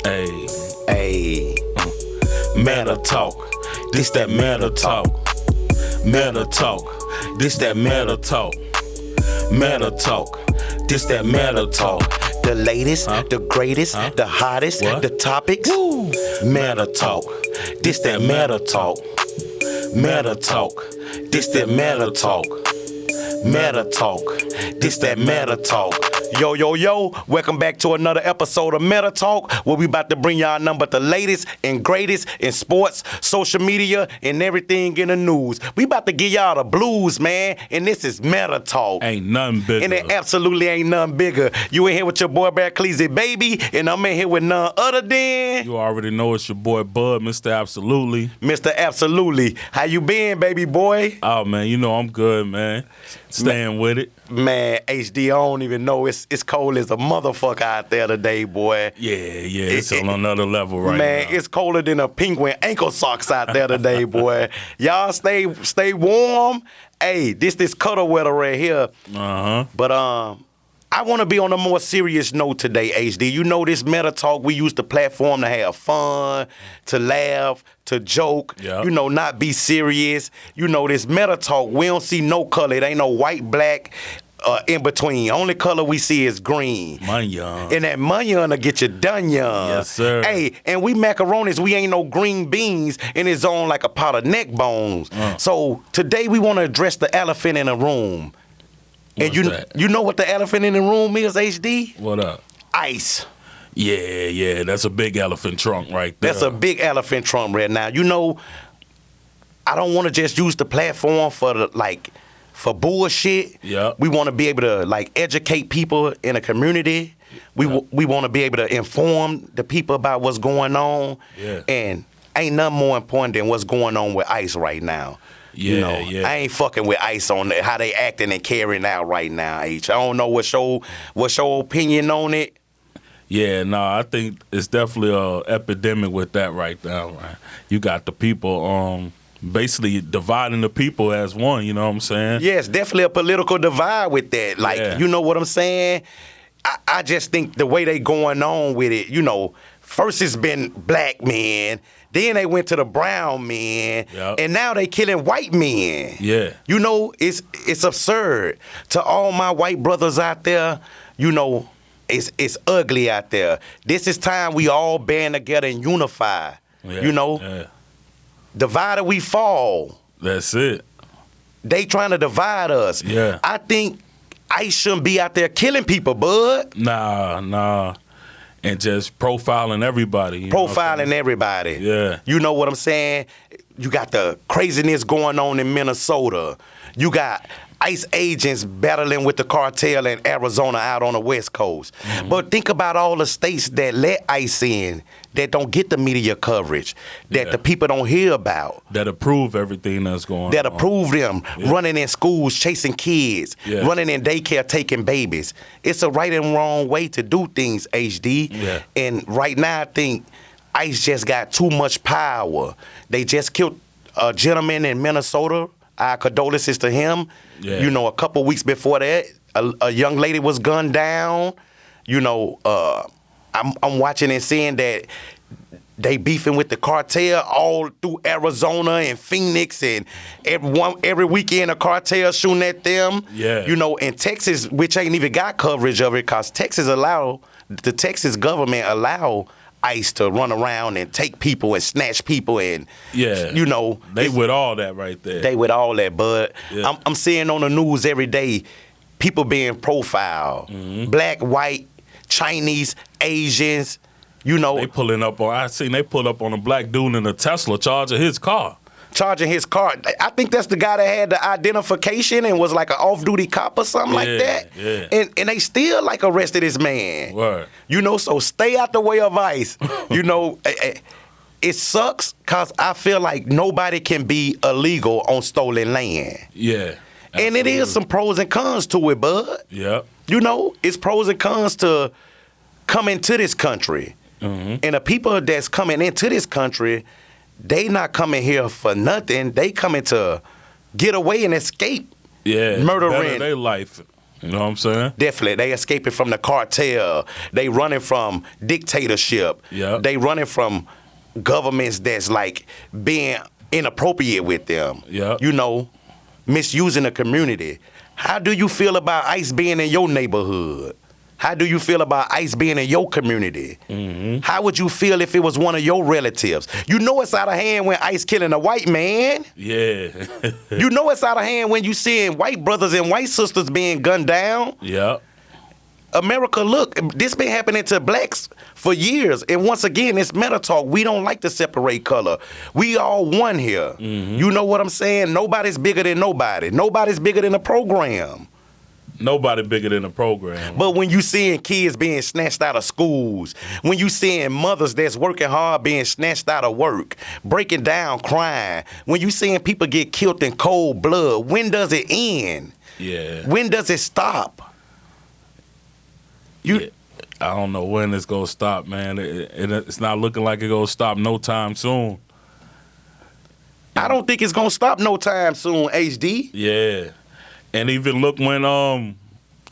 Hey, Ayy, meta talk. This that meta talk. Meta talk. This that meta talk. Meta talk. This that meta talk. the latest, Huh? the greatest, Huh? the hottest, What? the topics. Woo. Meta talk. This that meta talk. Meta talk. This that meta talk. Meta talk. This that meta talk. Yo, yo, yo, welcome back to another episode of Meta Talk, where we about to bring y'all nothing but the latest and greatest in sports, social media, and everything in the news. We about to give y'all the blues, man, and this is Meta Talk. Ain't nothing bigger. And it absolutely ain't nothing bigger. You in here with your boy Bear Cleasy, baby, and I'm in here with none other than You already know it's your boy Bud, Mr. Absolutely. Mr. Absolutely. How you been, baby boy? Oh man, you know I'm good, man. Staying with it. Man, HD, I don't even know. It's cold as a motherfucker out there today, boy. Yeah, it's on another level right Man, now. it's colder than a penguin ankle socks out there today, boy. Y'all stay warm. Hey, this cuddle weather right here. Uh-huh. But I want to be on a more serious note today, HD. You know this Meta Talk, we use the platform to have fun, to laugh, to joke, Yep. you know, not be serious. You know, this Meta Talk, we don't see no color. It ain't no white, black, in between. Only color we see is green. Manyan. And that money'll get you done, young. Yes, sir. Hey, and we macaronis, we ain't no green beans, and it's on like a pot of neck bones. So today we want to address the elephant in the room. And What's that? you know what the elephant in the room is, HD? What up? Ice. Yeah, that's a big elephant trunk right there. That's a big elephant trunk right now. You know, I don't want to just use the platform for bullshit. Yeah. We want to be able to educate people in a community. We want to be able to inform the people about what's going on. Yeah. And ain't nothing more important than what's going on with ICE right now. You know, Yeah. I ain't fucking with ICE on how they acting and carrying out right now, H. I don't know what's your opinion on it. Yeah, no, I think it's definitely a epidemic with that right now, right? You got the people basically dividing the people as one, you know what I'm saying? Yeah, it's definitely a political divide with that. Yeah. You know what I'm saying? I just think the way they going on with it, you know, first it's been black men, then they went to the brown men, Yep. and now they killing white men. Yeah. You know, it's absurd. To all my white brothers out there, you know, it's ugly out there. This is time we all band together and unify. Yeah, You know, yeah. divided we fall. That's it. They trying to divide us. Yeah. I think ICE shouldn't be out there killing people, bud. Nah. And just profiling everybody. You know what I'm Profiling everybody. Yeah. You know what I'm saying? You got the craziness going on in Minnesota. You got ICE agents battling with the cartel in Arizona out on the West Coast. Mm-hmm. But think about all the states that let ICE in, that don't get the media coverage, that Yeah. the people don't hear about. That approve everything that's going That on. approve them running in schools, chasing kids, Yeah. running in daycare, taking babies. It's a right and wrong way to do things, HD. Yeah. And right now, I think ICE just got too much power. They just killed a gentleman in Minnesota. Our condolences to him. Yeah. You know, a couple weeks before that, a young lady was gunned down. You know, I'm watching and seeing that they beefing with the cartel all through Arizona and Phoenix, and every weekend a cartel shooting at them. Yeah. You know, in Texas, which ain't even got coverage of it, because the Texas government allow ICE to run around and take people and snatch people, and Yeah. you know, They with all that right there. they with all that, bud. Yeah. I'm seeing on the news every day people being profiled. Mm-hmm. Black, white, Chinese, Asians, you know, They pulling up on. I seen they pull up on a black dude in a Tesla charging his car. charging his car. I think that's the guy that had the identification and was like an off-duty cop or something like that. Yeah. And they still arrested this man. Word. You know, so stay out the way of ICE. You know, it sucks because I feel like nobody can be illegal on stolen land. Yeah. And it is absolutely. some pros and cons to it, bud. Yep. You know, it's pros and cons to coming to this country. Mm-hmm. And the people that's coming into this country, they not coming here for nothing. They coming to get away and escape Yeah. murdering. Better their life You know what I'm saying? Definitely. They escaping from the cartel. They running from dictatorship. Yeah. They running from governments that's like being inappropriate with them. Yeah. You know, misusing the community. How do you feel about ICE being in your neighborhood? How do you feel about ICE being in your community? Mm-hmm. How would you feel if it was one of your relatives? You know it's out of hand when ICE killing a white man. Yeah. You know it's out of hand when you seeing white brothers and white sisters being gunned down. Yeah. America, look, this been happening to blacks for years. And once again, it's meta talk. We don't like to separate color. We all one here. Mm-hmm. You know what I'm saying? Nobody's bigger than nobody. Nobody's bigger than a program. Nobody bigger than the program. But when you seeing kids being snatched out of schools, when you seeing mothers that's working hard being snatched out of work, breaking down, crying, when you seeing people get killed in cold blood, when does it end? Yeah. When does it stop? Yeah. I don't know when it's gonna stop, man. It's not looking like it's gonna stop no time soon. I don't think it's gonna stop no time soon, HD. Yeah. And even look when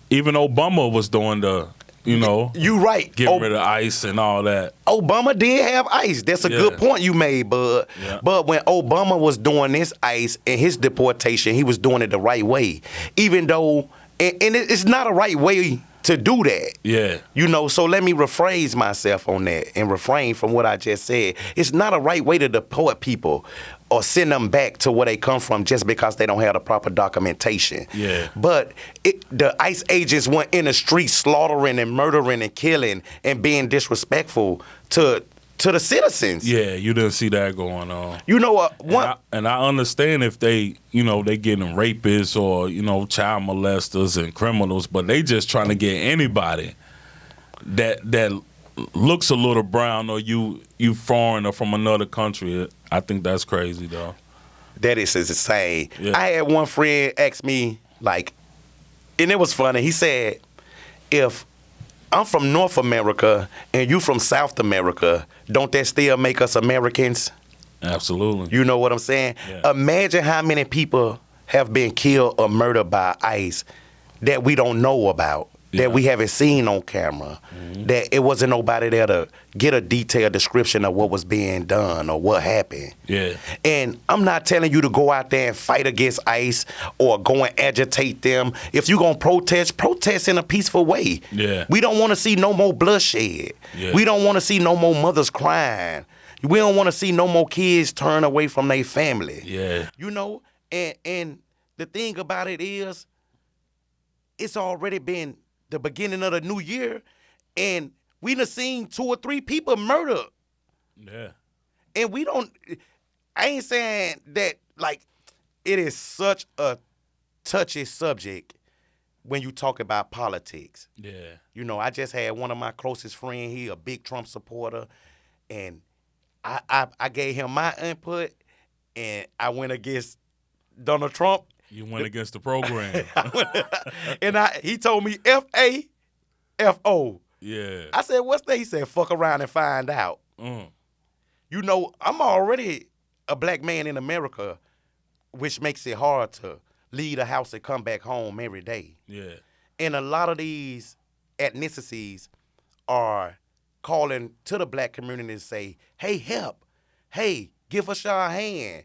even Obama was doing the, you know, You right. getting rid of ICE and all that. Obama did have ICE. That's a good point you made, bud. Yeah. But when Obama was doing this ICE and his deportation, he was doing it the right way. Even though, and it's not a right way to do that. Yeah. You know, so let me rephrase myself on that and refrain from what I just said. It's not a right way to deport people or send them back to where they come from just because they don't have the proper documentation. Yeah. But the ICE agents went in the streets slaughtering and murdering and killing and being disrespectful to the citizens. Yeah, you didn't see that going on. You know what? And I understand if they, you know, they getting rapists or, you know, child molesters and criminals, but they just trying to get anybody that looks a little brown or you foreign or from another country. I think that's crazy, though. That is insane. Yeah. I had one friend ask me, like, and it was funny. He said, if I'm from North America and you from South America, don't that still make us Americans? Absolutely. You know what I'm saying? Yeah. Imagine how many people have been killed or murdered by ICE that we don't know about, that we haven't seen on camera, that it wasn't nobody there to get a detailed description of what was being done or what happened. Yeah. And I'm not telling you to go out there and fight against ICE or go and agitate them. If you're going to protest in a peaceful way. Yeah. We don't want to see no more bloodshed. Yeah. We don't want to see no more mothers crying. We don't want to see no more kids turn away from their family. Yeah. You know, and the thing about it is, it's already been the beginning of the new year, and we done seen 2 or 3 people murdered. Yeah. And I ain't saying that, like, it is such a touchy subject when you talk about politics. Yeah. You know, I just had one of my closest friends, he a big Trump supporter, and I gave him my input, and I went against Donald Trump. You went against the program. And he told me F-A-F-O. Yeah. I said, what's that? He said, fuck around and find out. Mm. You know, I'm already a black man in America, which makes it hard to leave the house and come back home every day. Yeah. And a lot of these ethnicities are calling to the black community and say, hey, help. Hey, give us your hand.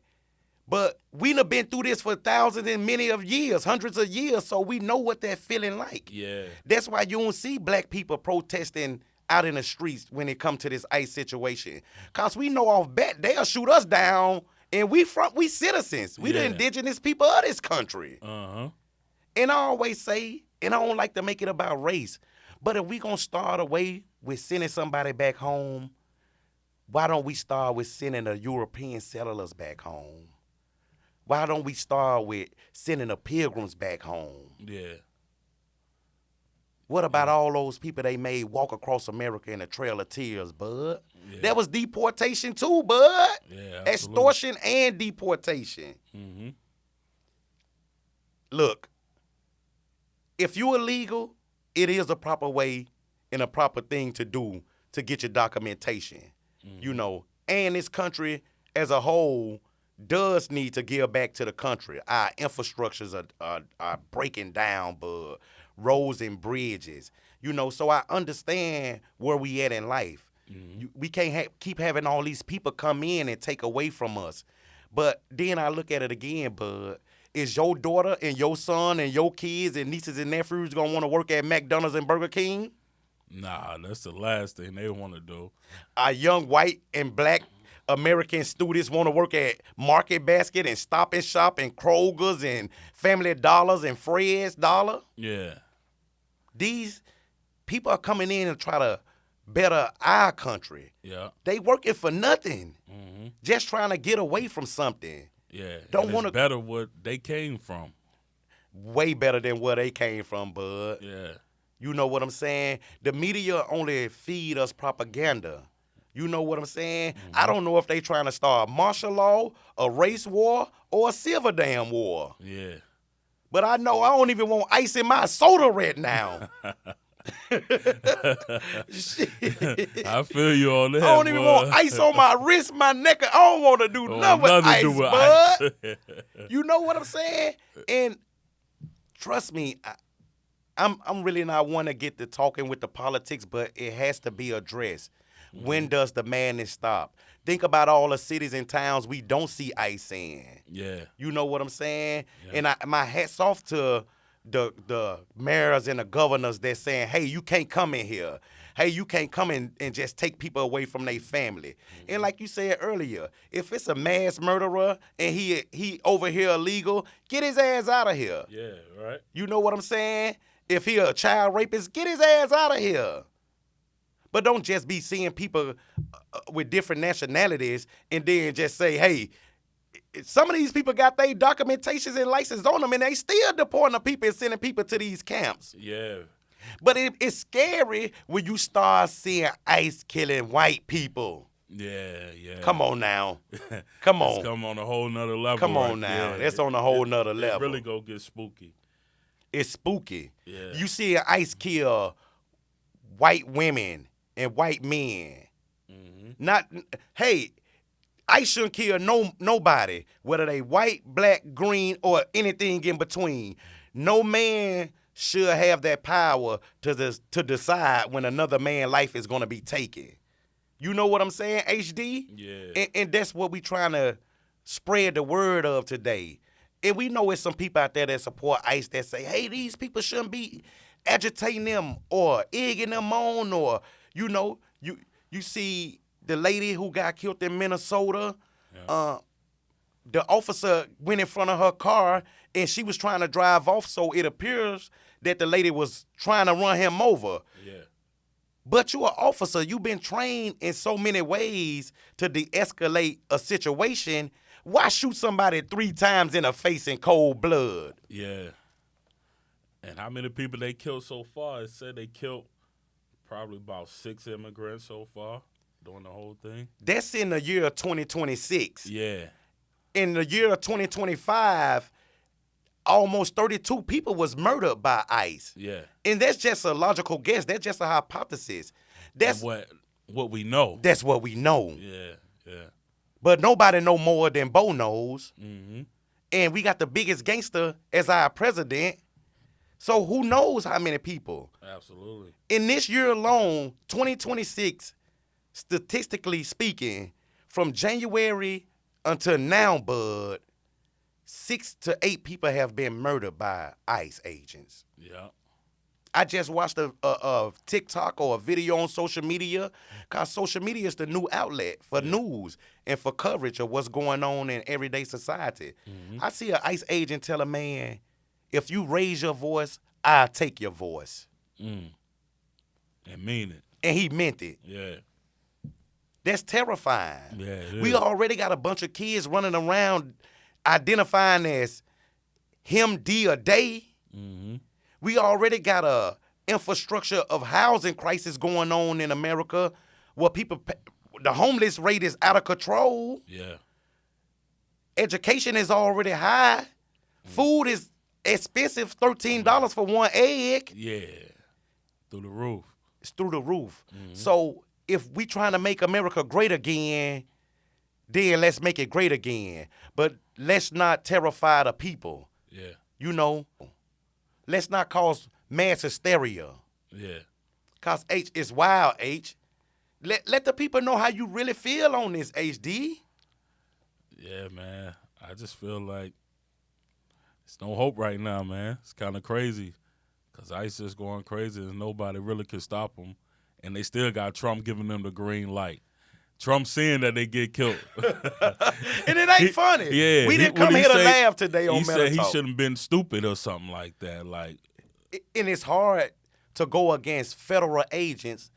But we done been through this for thousands and many of years, hundreds of years, so we know what that feeling like. Yeah. That's why you don't see black people protesting out in the streets when it comes to this ICE situation. Because we know off bat they'll shoot us down, and we citizens. We the indigenous people of this country. Uh-huh. And I always say, and I don't like to make it about race, but if we going to start away with sending somebody back home, why don't we start with sending the European settlers back home? Why don't we start with sending the pilgrims back home? Yeah. What about all those people they made walk across America in a trail of tears, bud? Yeah. That was deportation too, bud. Yeah, absolutely. Extortion and deportation. Mm-hmm. Look, if you're illegal, it is a proper way and a proper thing to do to get your documentation. Mm-hmm. You know, and this country as a whole does need to give back to the country. Our infrastructures are breaking down, bud. Roads and bridges. So I understand where we at in life. We can't keep having all these people come in and take away from us. But then I look at it again, bud. Is your daughter and your son and your kids and nieces and nephews going to want to work at McDonald's and Burger King? Nah, that's the last thing they want to do. Our young white and black American students want to work at Market Basket and Stop and Shop and Kroger's and Family Dollars and Fred's Dollar? Yeah. These people are coming in and try to better our country. Yeah. They working for nothing. Just trying to get away from something. Yeah. Don't want to better what they came from. Way better than where they came from, bud. Yeah. You know what I'm saying? The media only feed us propaganda. You know what I'm saying? I don't know if they trying to start martial law, a race war, or a civil damn war. Yeah. But I know I don't even want ice in my soda right now. Shit. I feel you on that. I don't even want ice on my wrist, my neck. I don't want to do nothing with ice, bud. You know what I'm saying? And trust me, I'm really not one to get to talking with the politics, but it has to be addressed. When does the madness stop? Think about all the cities and towns we don't see ice in. Yeah. You know what I'm saying? Yeah. And my hat's off to the mayors and the governors that's saying, hey, you can't come in here. Hey, you can't come in and just take people away from their family. And like you said earlier, if it's a mass murderer and he over here illegal, get his ass out of here. Yeah, right. You know what I'm saying? If he a child rapist, get his ass out of here. But don't just be seeing people with different nationalities and then just say, hey, some of these people got their documentations and licenses on them and they still deporting the people and sending people to these camps. Yeah. But it's scary when you start seeing ICE killing white people. Yeah, yeah. Come on now. Come on. It's come on a whole nother level. Come on now. Yeah. That's on a whole nother level. It really go get spooky. It's spooky. Yeah. You see ICE kill white women and white men. Hey, ICE shouldn't kill nobody, whether they white, black, green, or anything in between. No man should have that power to decide when another man's life is going to be taken. You know what I'm saying, HD? Yeah. And that's what we trying to spread the word of today. And we know it's some people out there that support ICE that say, hey, these people shouldn't be agitating them or egging them on, or, you see the lady who got killed in Minnesota, the officer went in front of her car and she was trying to drive off, so it appears that the lady was trying to run him over. Yeah. But you're an officer. You've been trained in so many ways to de-escalate a situation. Why shoot somebody 3 times in the face in cold blood? Yeah. And how many people they killed so far? It said they killed probably about 6 immigrants so far during the whole thing. That's in the year of 2026. Yeah. In the year of 2025, almost 32 people was murdered by ICE. Yeah. And that's just a logical guess. That's just a hypothesis. That's what we know. That's what we know. Yeah, yeah. But nobody know more than Bo knows. Mm-hmm. And we got the biggest gangster as our president. So who knows how many people? Absolutely. In this year alone, 2026, statistically speaking, from January until now, bud, 6 to 8 people have been murdered by ICE agents. Yeah. I just watched a TikTok or a video on social media, because social media is the new outlet for news and for coverage of what's going on in everyday society. Mm-hmm. I see an ICE agent tell a man, if you raise your voice, I'll take your voice. And mean it. And he meant it. Yeah. That's terrifying. Yeah, it is. We already got a bunch of kids running around identifying as him, D, or they. Mm-hmm. We already got a infrastructure of housing crisis going on in America where the homeless rate is out of control. Yeah. Education is already high. Food is expensive, $13 for one egg. Yeah. Through the roof. It's through the roof. Mm-hmm. So if we trying to make America great again, Then let's make it great again. But let's not terrify the people. Yeah. You know, let's not cause mass hysteria. Yeah. Cause H is wild, H. Let the people know how you really feel on this, HD. Yeah, man. I just feel like it's no hope right now, man. It's kind of crazy because ICE is going crazy and nobody really can stop them. And they still got Trump giving them the green light. Trump saying that they get killed. And it ain't funny. Yeah. We didn't come here to laugh today on He Meta said he Talk. shouldn't have been stupid or something like that. Like, And it's hard to go against federal agents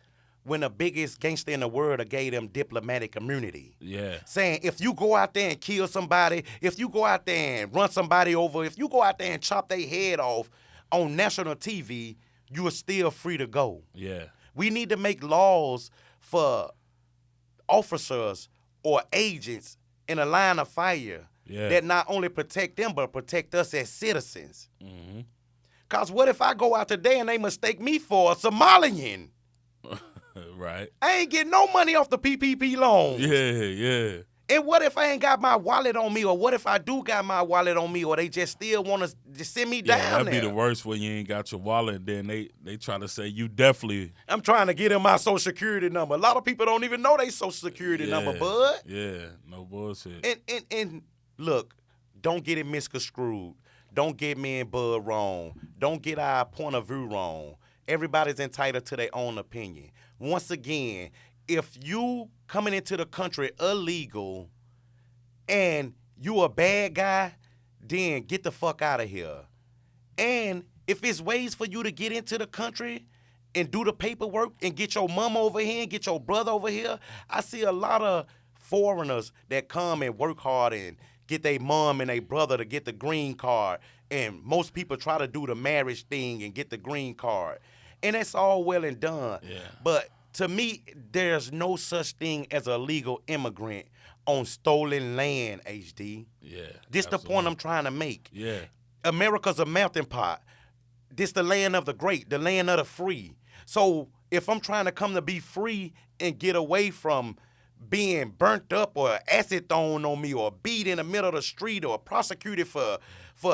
when the biggest gangster in the world gave them diplomatic immunity. yeah. Saying if you go out there and kill somebody, if you go out there and run somebody over, if you go out there and chop their head off on national TV, you are still free to go. Yeah. We need to make laws for officers or agents in a line of fire that not only protect them, but protect us as citizens. Mm-hmm. Because what if I go out today and they mistake me for a Somalian? Right. I ain't getting no money off the PPP loan. Yeah. And what if I ain't got my wallet on me, or what if I do got my wallet on me, or they just still want to just send me down that'd there? be the worst when you ain't got your wallet. And then they try to say you definitely. I'm trying to get in my social security number. A lot of people don't even know they social security number, bud. Yeah, no bullshit. And look, don't get it misconstrued. Don't get me and Bud wrong. Don't get our point of view wrong. Everybody's entitled to their own opinion. Once again, if you coming into the country illegal and you a bad guy, then get the fuck out of here. And if it's ways for you to get into the country and do the paperwork and get your mom over here and get your brother over here, I see a lot of foreigners that come and work hard and get their mom and their brother to get the green card. And most people try to do the marriage thing and get the green card. And that's all well and done. Yeah. But to me, there's no such thing as a legal immigrant on stolen land, HD. Yeah. This the point I'm trying to make. Yeah. America's a melting pot. This the land of the great, the land of the free. So if I'm trying to come to be free and get away from being burnt up or acid thrown on me or beat in the middle of the street or prosecuted for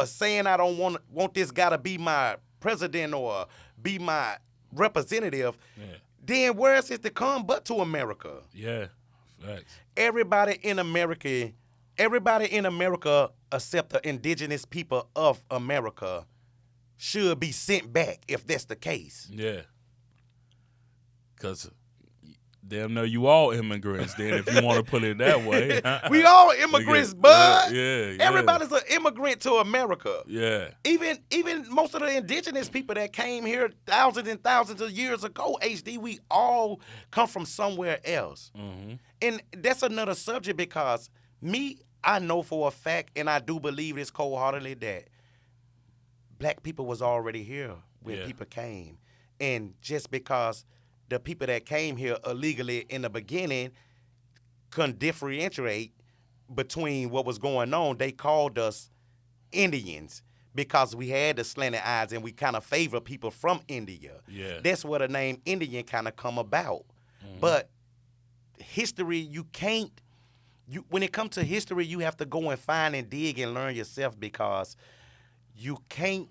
saying I don't want this guy to be my president or be my representative, then where is it to come but to America? Yeah, facts. Everybody in America except the indigenous people of America should be sent back if that's the case. Yeah. Because damn near you all immigrants then if you want to put it that way. We all immigrants, bud. Yeah. Everybody's an immigrant to America. Yeah. Even most of the indigenous people that came here thousands and thousands of years ago, HD, we all come from somewhere else. Mm-hmm. And that's another subject because I know for a fact, and I do believe this cold-heartedly, that black people was already here when people came. And just because the people that came here illegally in the beginning couldn't differentiate between what was going on, they called us Indians because we had the slanted eyes and we kind of favor people from India. Yeah. That's where the name Indian kind of come about. Mm-hmm. But history, when it comes to history, you have to go and find and dig and learn yourself because you can't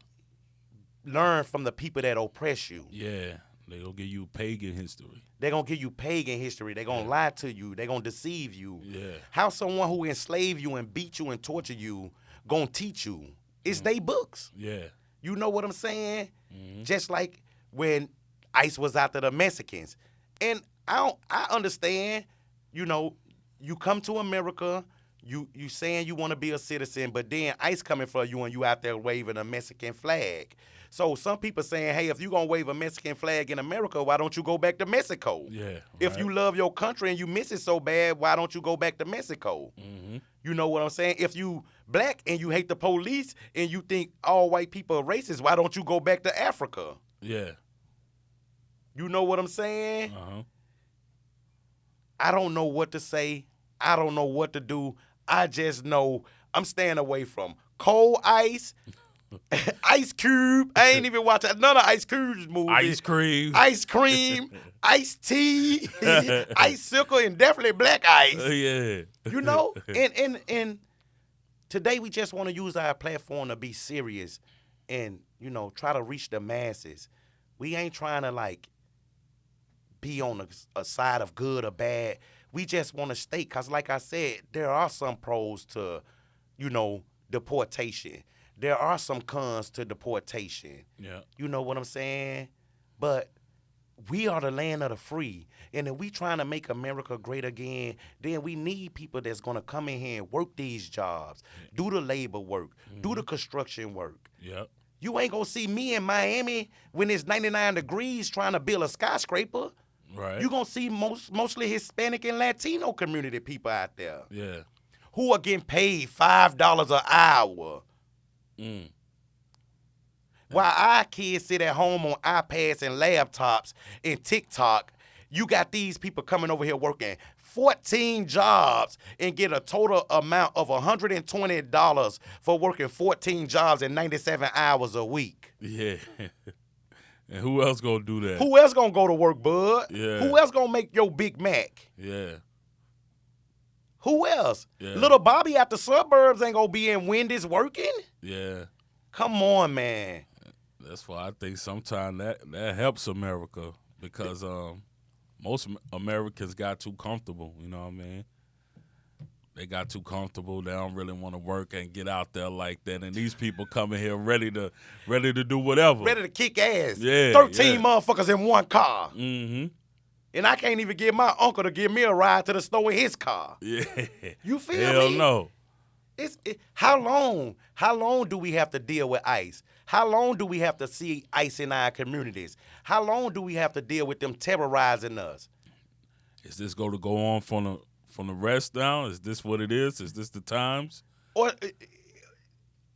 learn from the people that oppress you. Yeah. They're going to give you pagan history. They're going to give you pagan history. They're going to lie to you. They're going to deceive you. Yeah. How someone who enslaved you and beat you and torture you going to teach you? It's they books. Yeah. You know what I'm saying? Mm-hmm. Just like when ICE was after the Mexicans. And I understand, you come to America, you saying you want to be a citizen, but then ICE coming for you and you out there waving a Mexican flag. So some people saying, hey, if you're going to wave a Mexican flag in America, why don't you go back to Mexico? Yeah. Right. If you love your country and you miss it so bad, why don't you go back to Mexico? Mm-hmm. You know what I'm saying? If you black and you hate the police and you think all white people are racist, why don't you go back to Africa? Yeah. You know what I'm saying? Uh-huh. I don't know what to say. I don't know what to do. I just know I'm staying away from cold ice, Ice Cube. I ain't even watched none of Ice Cube's movies. Ice cream. Ice cream, iced tea, icicle, and definitely black ice. Yeah. You know? And today we just want to use our platform to be serious and, you know, try to reach the masses. We ain't trying to, like, be on a side of good or bad. We just want to state, because like I said, there are some pros to, you know, deportation. There are some cons to deportation. Yeah. You know what I'm saying? But we are the land of the free. And if we trying to make America great again, then we need people that's going to come in here and work these jobs, do the labor work, do the construction work. Yep. You ain't going to see me in Miami when it's 99 degrees trying to build a skyscraper. Right. You're going to see mostly Hispanic and Latino community people out there. Yeah. Who are getting paid $5 an hour. While our kids sit at home on iPads and laptops and TikTok, you got these people coming over here working 14 jobs and get a total amount of $120 for working 14 jobs and 97 hours a week. Yeah. And who else gonna do that? Who else gonna go to work, bud? Yeah. Who else gonna make your Big Mac? Yeah. Who else? Yeah. Little Bobby out the suburbs ain't gonna be in Wendy's working? Yeah. Come on, man. That's why I think sometimes that helps America, because most Americans got too comfortable. You know what I mean? They got too comfortable. They don't really want to work and get out there like that. And these people coming here ready to do whatever. Ready to kick ass. Yeah, 13 yeah. motherfuckers in one car. Mm-hmm. And I can't even get my uncle to give me a ride to the store in his car. Yeah. You feel Hell me? no. How long? How long do we have to deal with ICE? How long do we have to see ICE in our communities? How long do we have to deal with them terrorizing us? Is this going to go on from the rest down? Is this what it is? Is this the times? Or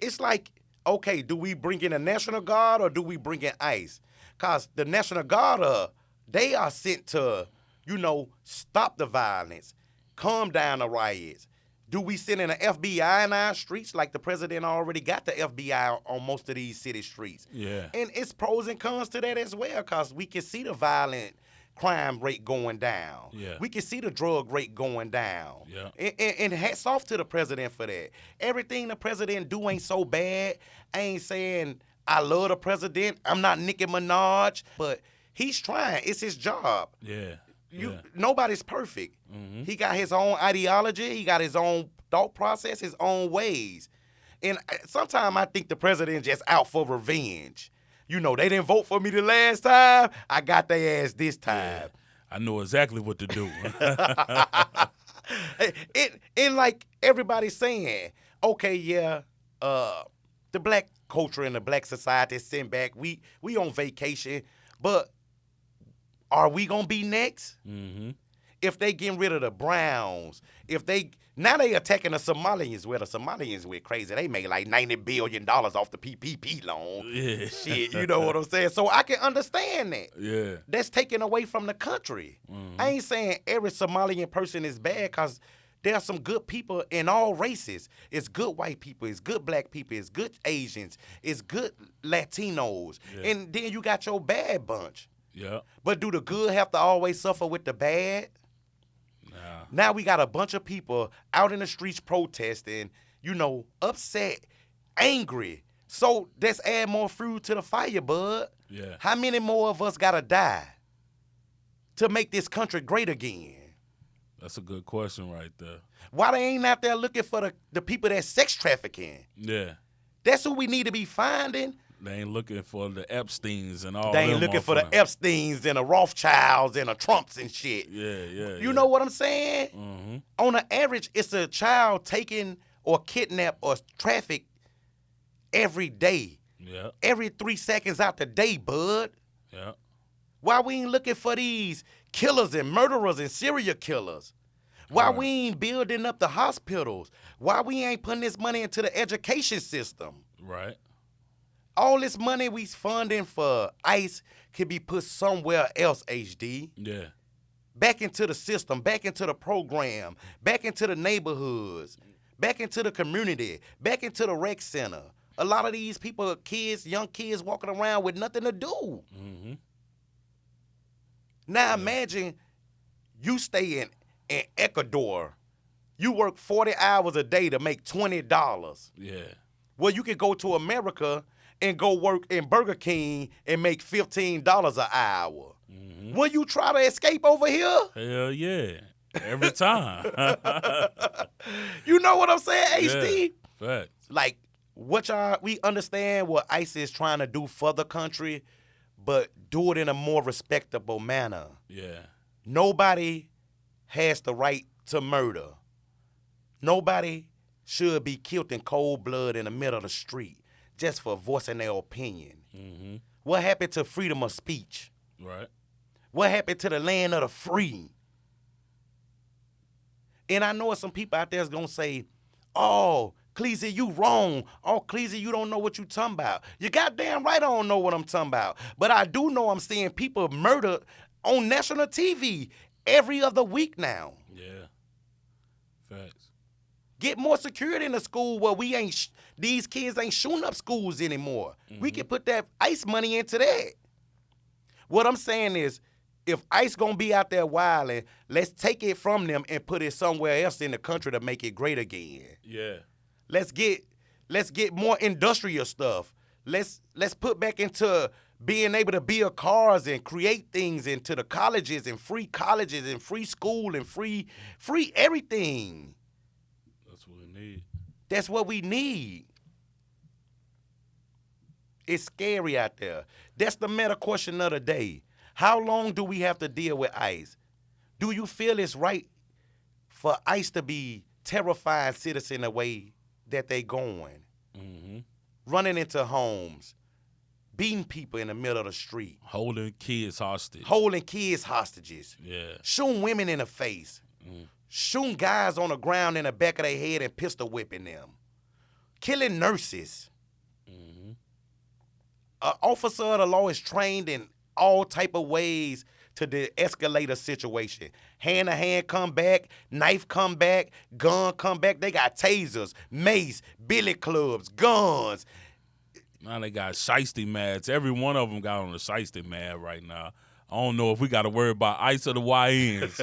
it's like, okay, do we bring in a National Guard or do we bring in ICE? Because the National Guard, they are sent to, you know, stop the violence, calm down the riots. Do we send in an FBI in our streets like the president already got the FBI on most of these city streets? Yeah. And it's pros and cons to that as well, because we can see the violent crime rate going down. Yeah. We can see the drug rate going down. Yeah. And hats off to the president for that. Everything the president do ain't so bad. I ain't saying I love the president. I'm not Nicki Minaj, but he's trying. It's his job. Yeah. Nobody's perfect. Mm-hmm. He got his own ideology. He got his own thought process, his own ways. And sometimes I think the president just out for revenge. You know, they didn't vote for me the last time. I got their ass this time. Yeah. I know exactly what to do. And like everybody's saying, okay, yeah, the black culture and the black society is sent back. We on vacation, but are we gonna be next? Mm-hmm. If they getting rid of the Browns, now they attacking the Somalians. Well, the Somalians went crazy. They made like $90 billion off the PPP loan. Yeah. Shit, you know what I'm saying? So I can understand that. Yeah. That's taken away from the country. Mm-hmm. I ain't saying every Somalian person is bad, because there are some good people in all races. It's good white people, it's good black people, it's good Asians, it's good Latinos. Yeah. And then you got your bad bunch. Yeah. But do the good have to always suffer with the bad? Nah. Now we got a bunch of people out in the streets protesting, you know, upset, angry. So let's add more fuel to the fire, bud. Yeah. How many more of us gotta die to make this country great again? That's a good question right there. Why they ain't out there looking for the people that's sex trafficking? Yeah. That's who we need to be finding. They ain't looking for the Epsteins and all They ain't them looking for the motherfuckers. Epsteins and the Rothschilds and the Trumps and shit. Yeah. You know what I'm saying? Mm-hmm. On the average, it's a child taken or kidnapped or trafficked every day. Yeah. Every 3 seconds out the day, bud. Yeah. Why we ain't looking for these killers and murderers and serial killers? Why Right. we ain't building up the hospitals? Why we ain't putting this money into the education system? Right. All this money we funding for ICE could be put somewhere else, HD. Yeah. Back into the system, back into the program, back into the neighborhoods, back into the community, back into the rec center. a lot of these people, young kids walking around with nothing to do. Mm-hmm. Now imagine you stay in Ecuador. You work 40 hours a day to make $20. Yeah. Well, you can go to America and go work in Burger King and make $15 an hour. Mm-hmm. Will you try to escape over here? Hell yeah. Every time. You know what I'm saying, HD? Yeah. Facts. Like, we understand what ICE is trying to do for the country, but do it in a more respectable manner. Yeah. Nobody has the right to murder. Nobody should be killed in cold blood in the middle of the street just for voicing their opinion. Mm-hmm. What happened to freedom of speech? Right. What happened to the land of the free? And I know some people out there is going to say, oh, Cleasy, you wrong. Oh, Cleasy, you don't know what you talking about. You goddamn right I don't know what I'm talking about. But I do know I'm seeing people murdered on national TV every other week now. Yeah. Facts. Get more security in the school where these kids ain't shooting up schools anymore. Mm-hmm. We can put that ICE money into that. What I'm saying is, if ICE gonna be out there wilding, let's take it from them and put it somewhere else in the country to make it great again. Yeah. Let's get more industrial stuff. Let's put back into being able to build cars and create things into the colleges and free school and free everything. That's what we need. That's what we need. It's scary out there. That's the meta question of the day. How long do we have to deal with ICE? Do you feel it's right for ICE to be terrifying citizens the way that they going? Mm-hmm. Running into homes, beating people in the middle of the street. Holding kids hostage. Holding kids hostages. Yeah. Shooting women in the face. Shooting guys on the ground in the back of their head and pistol whipping them. Killing nurses. Mm-hmm. An officer of the law is trained in all type of ways to de-escalate a situation. Hand-to-hand come back, knife come back, gun come back. They got tasers, mace, billy clubs, guns. Now they got shiesty mads. Every one of them got on a shiesty mad right now. I don't know if we got to worry about ICE or the YNs.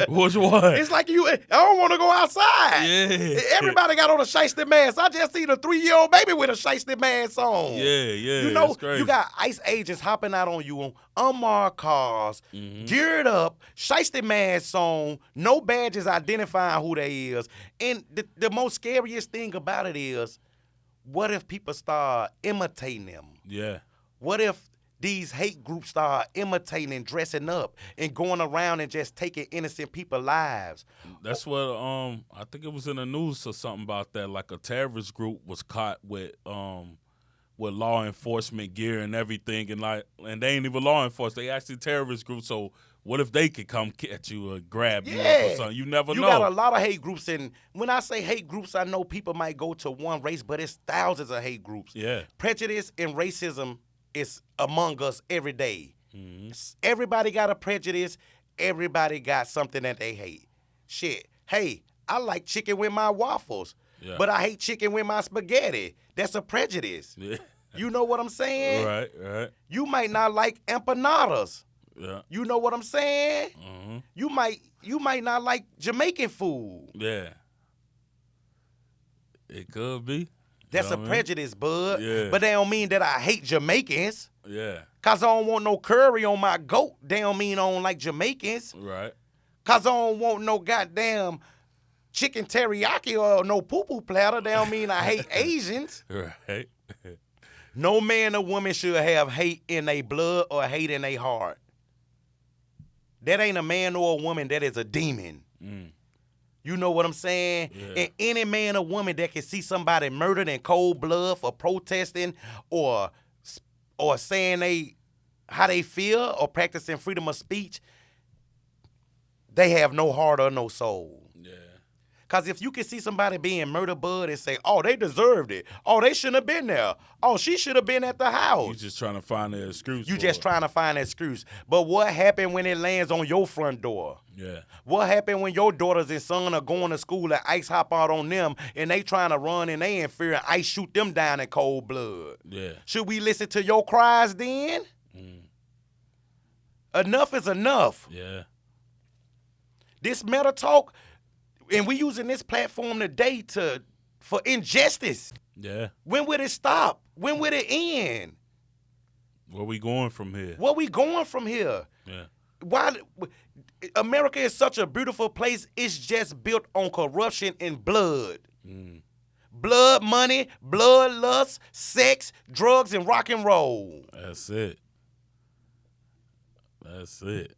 Which one? It's like I don't want to go outside. Yeah. Everybody got on a shiesty mask. I just seen a 3-year-old baby with a shiesty mask on. Yeah. You know, it's crazy. you got ICE agents hopping out on you on unmarked cars, geared up, shiesty masks on, no badges identifying who they is. And the most scariest thing about it is, what if people start imitating them? Yeah. What if these hate groups start imitating and dressing up and going around and just taking innocent people's lives? That's what I think it was in the news or something about that. Like a terrorist group was caught with law enforcement gear and everything, and they ain't even law enforcement. They actually terrorist groups. So what if they could come catch you or grab you or something? You never know. You got a lot of hate groups, and when I say hate groups, I know people might go to one race, but it's thousands of hate groups. Yeah. Prejudice and racism is among us every day. Mm-hmm. Everybody got a prejudice. Everybody got something that they hate. Shit. Hey, I like chicken with my waffles, but I hate chicken with my spaghetti. That's a prejudice. Yeah. You know what I'm saying? Right. You might not like empanadas. Yeah. You know what I'm saying? Mm-hmm. You might not like Jamaican food. Yeah. It could be. That's a prejudice, bud. Yeah. But that don't mean that I hate Jamaicans. Yeah. Cause I don't want no curry on my goat. They don't mean I don't like Jamaicans. Right. Cause I don't want no goddamn chicken teriyaki or no poo-poo platter. They don't mean I hate Asians. Right. No man or woman should have hate in their blood or hate in their heart. That ain't a man or a woman. That is a demon. Mm. You know what I'm saying? Yeah. And any man or woman that can see somebody murdered in cold blood for protesting or saying how they feel or practicing freedom of speech, they have no heart or no soul. Yeah. Because if you can see somebody being murdered, bud, and say, oh, they deserved it. Oh, they shouldn't have been there. Oh, she should have been at the house. You just trying to find an excuse. You just trying to find an excuse. But what happened when it lands on your front door? Yeah. What happened when your daughters and son are going to school and ICE hop out on them and they trying to run and they in fear and ICE shoot them down in cold blood? Yeah. Should we listen to your cries then? Enough is enough. Yeah. This meta talk, and we using this platform today for injustice. Yeah. When would it stop? When would it end? Where we going from here? Where we going from here? Yeah. Why America is such a beautiful place? It's just built on corruption and blood. Blood, money, bloodlust, sex, drugs, and rock and roll. That's it. That's it.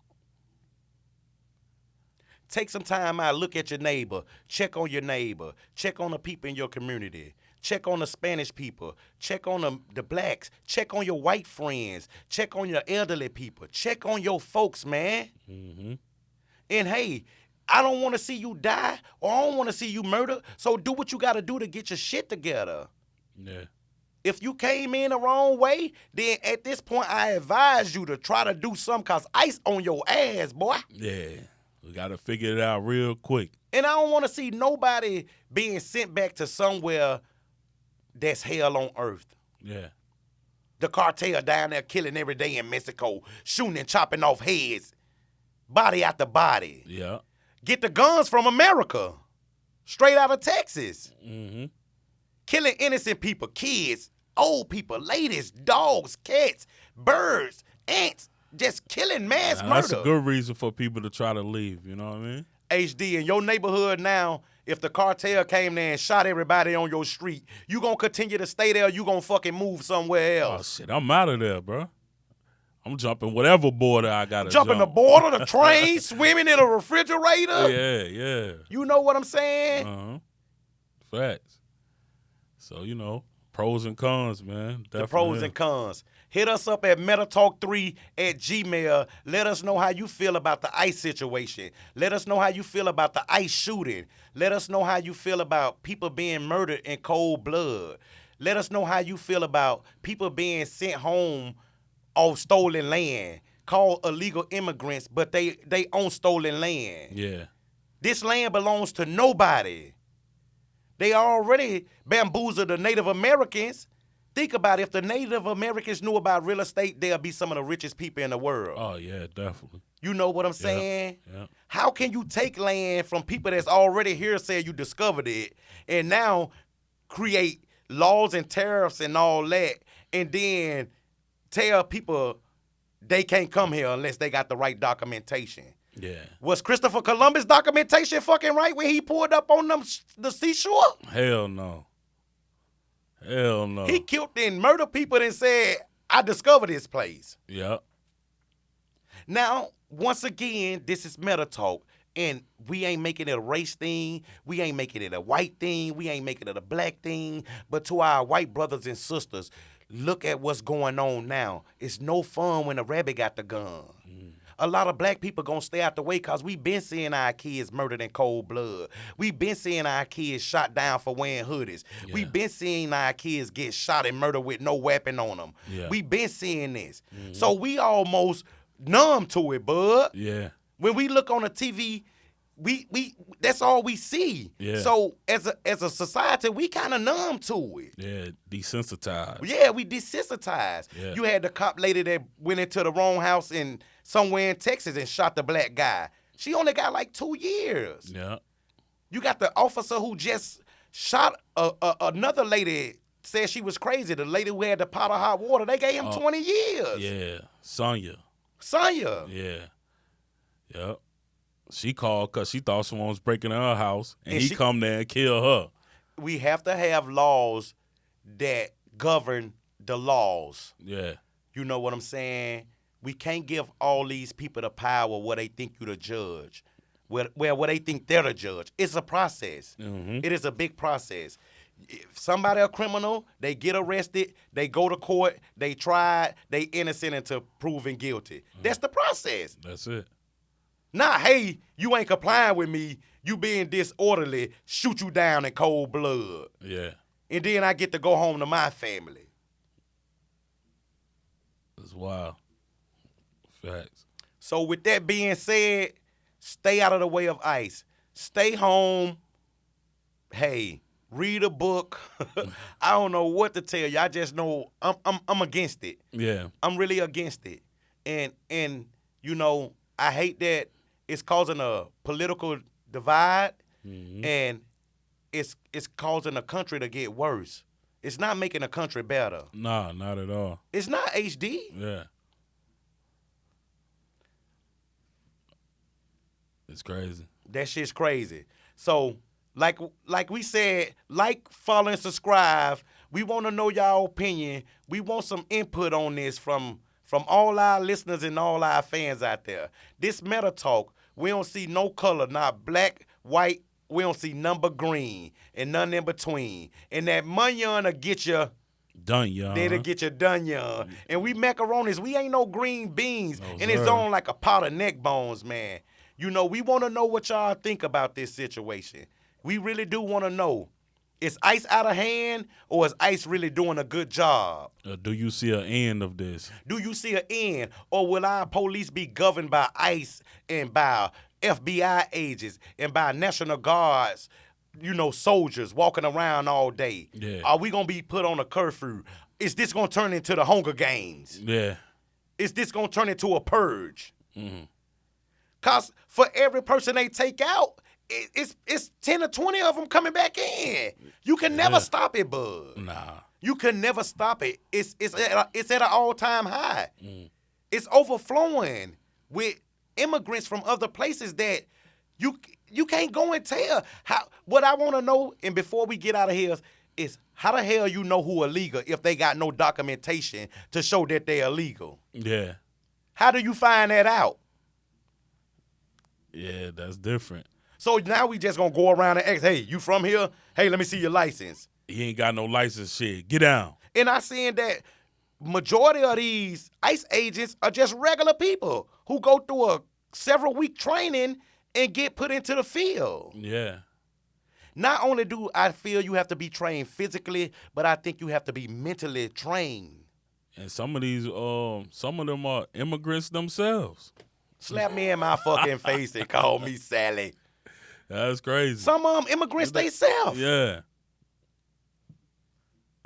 Take some time out, look at your neighbor, check on your neighbor, check on the people in your community, check on the Spanish people, check on the blacks, check on your white friends, check on your elderly people, check on your folks, man. And hey, I don't want to see you die or I don't want to see you murder, so do what you got to do to get your shit together. Yeah. If you came in the wrong way, then at this point I advise you to try to do something cause ICE on your ass, boy. Yeah. We got to figure it out real quick. And I don't want to see nobody being sent back to somewhere that's hell on earth. Yeah. The cartel down there killing every day in Mexico, shooting and chopping off heads, body after body. Yeah. Get the guns from America, straight out of Texas. Killing innocent people, kids, old people, ladies, dogs, cats, birds, ants, just killing mass murder. That's a good reason for people to try to leave, you know what I mean? HD, in your neighborhood now, if the cartel came there and shot everybody on your street, you gonna continue to stay there or you gonna fucking move somewhere else? Oh, shit, I'm out of there, bro. I'm jumping whatever border I got to jump. Jumping the border, the train, swimming in a refrigerator. Yeah, yeah. You know what I'm saying? Uh-huh. Facts. So, pros and cons, man. Definitely. The pros and cons. Hit us up at metatalk3@gmail. Let us know how you feel about the ICE situation. Let us know how you feel about the ICE shooting. Let us know how you feel about people being murdered in cold blood. Let us know how you feel about people being sent home off stolen land, called illegal immigrants, but they own stolen land. Yeah. This land belongs to nobody. They already bamboozled the Native Americans. Think about it. If the Native Americans knew about real estate, they'll be some of the richest people in the world. Oh, yeah, definitely. You know what I'm saying? Yeah. How can you take land from people that's already here, say you discovered it, and now create laws and tariffs and all that, and then tell people they can't come here unless they got the right documentation? Yeah. Was Christopher Columbus documentation fucking right when he pulled up on the seashore? Hell no. Hell no. He killed and murdered people and said, I discovered this place. Yep. Now, once again, this is Meta Talk, and we ain't making it a race thing. We ain't making it a white thing. We ain't making it a black thing. But to our white brothers and sisters, look at what's going on now. It's no fun when a rabbit got the gun. A lot of black people gonna stay out the way because we been seeing our kids murdered in cold blood. We been seeing our kids shot down for wearing hoodies. Yeah. We been seeing our kids get shot and murdered with no weapon on them. Yeah. We been seeing this. So we almost numb to it, bud. Yeah. When we look on the TV, we that's all we see. Yeah. So as a society, we kind of numb to it. Yeah, desensitized. Yeah, we desensitized. Yeah. You had the cop lady that went into the wrong house in somewhere in Texas and shot the black guy. She only got like 2 years. Yeah. You got the officer who just shot another lady, said she was crazy. The lady who had the pot of hot water, they gave him 20 years. Yeah. Sonya. Yeah. Yep. She called because she thought someone was breaking in her house, and he come there and kill her. We have to have laws that govern the laws. Yeah. You know what I'm saying? We can't give all these people the power where they think you the judge, where they think they're the judge. It's a process. It is a big process. If somebody a criminal, they get arrested, they go to court, they tried, they innocent until proven guilty. That's the process. That's it. Not, hey, you ain't complying with me. You being disorderly, shoot you down in cold blood. Yeah. And then I get to go home to my family. That's wild. Facts. So with that being said, stay out of the way of ICE. Stay home. Hey, read a book. I don't know what to tell you. I just know I'm against it. Yeah. I'm really against it. And you know, I hate that it's causing a political divide, and it's causing a country to get worse. It's not making a country better. Nah, not at all. It's not HD. Yeah. It's crazy. That shit's crazy. So, like we said, like, follow, and subscribe. We want to know y'all opinion. We want some input on this from all our listeners and all our fans out there. This Meta Talk, we don't see no color, not black, white. We don't see none but green and none in between. And that munyon will get you done, y'all. That'll get you done, y'all. And we macaronis, we ain't no green beans. No, and it's sir. on like a pot of neck bones, man. You know, we want to know what y'all think about this situation. We really do want to know. Is ICE out of hand, or is ICE really doing a good job? Do you see an end of this? Do you see an end, or will our police be governed by ICE and by FBI agents and by National Guards, you know, soldiers walking around all day? Yeah. Are we going to be put on a curfew? Is this going to turn into the Hunger Games? Yeah. Is this going to turn into a purge? Because for every person they take out, it's 10 or 20 of them coming back in. You can never stop it, bud. Nah. You can never stop it. It's at an all-time high. It's overflowing with immigrants from other places that you can't go and tell. What I want to know, and before we get out of here, is how the hell you know who illegal if they got no documentation to show that they're illegal? Yeah. How do you find that out? Yeah, that's different. So now we just gonna go around and ask, hey, you from here? Hey, let me see your license. He ain't got no license, shit. Get down. And I seeing that majority of these ICE agents are just regular people who go through a several-week training and get put into the field. Yeah. Not only do I feel you have to be trained physically, but I think you have to be mentally trained. And some of them are immigrants themselves. Slap me in my fucking face and call me Sally. That's crazy. Some of them immigrants themselves. Yeah.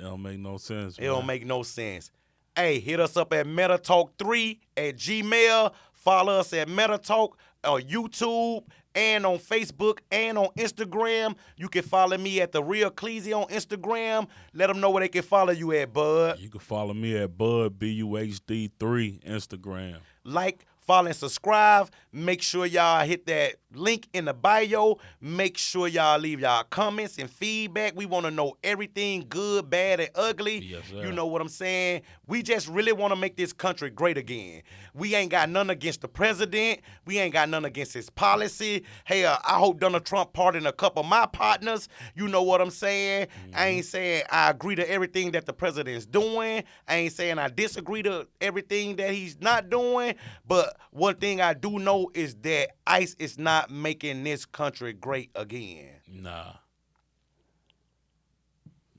It don't make no sense. It don't make no sense. Hey, hit us up at metatalk3@gmail. Follow us at Metatalk on YouTube and on Facebook and on Instagram. You can follow me at The Real Cleasy on Instagram. Let them know where they can follow you at, bud. You can follow me at Bud BUHD3 Instagram. Like, follow, and subscribe. Make sure y'all hit that link in the bio. Make sure y'all leave y'all comments and feedback. We want to know everything, good, bad, and ugly. Yes, sir. You know what I'm saying? We just really want to make this country great again. We ain't got none against the president. We ain't got none against his policy. Hey, I hope Donald Trump pardoned a couple of my partners. You know what I'm saying? I ain't saying I agree to everything that the president's doing. I ain't saying I disagree to everything that he's not doing. But one thing I do know is that ICE is not making this country great again. Nah.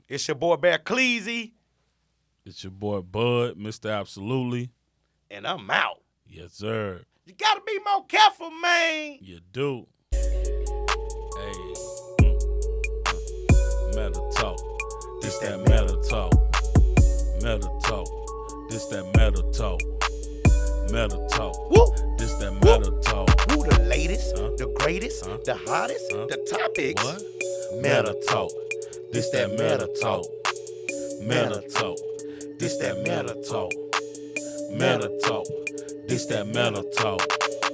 It's your boy Bear Cleasy. It's your boy Bud, Mr. Absolutely. And I'm out. Yes, sir. You gotta be more careful, man. You do. Hey. Meta talk. This that meta talk. Meta talk. This that meta talk. Meta talk. Woo. This that meta talk. Who the latest, the greatest, the hottest, the topics. What? Meta talk. This that meta talk. Meta talk. This that meta talk. Meta talk. This that meta talk.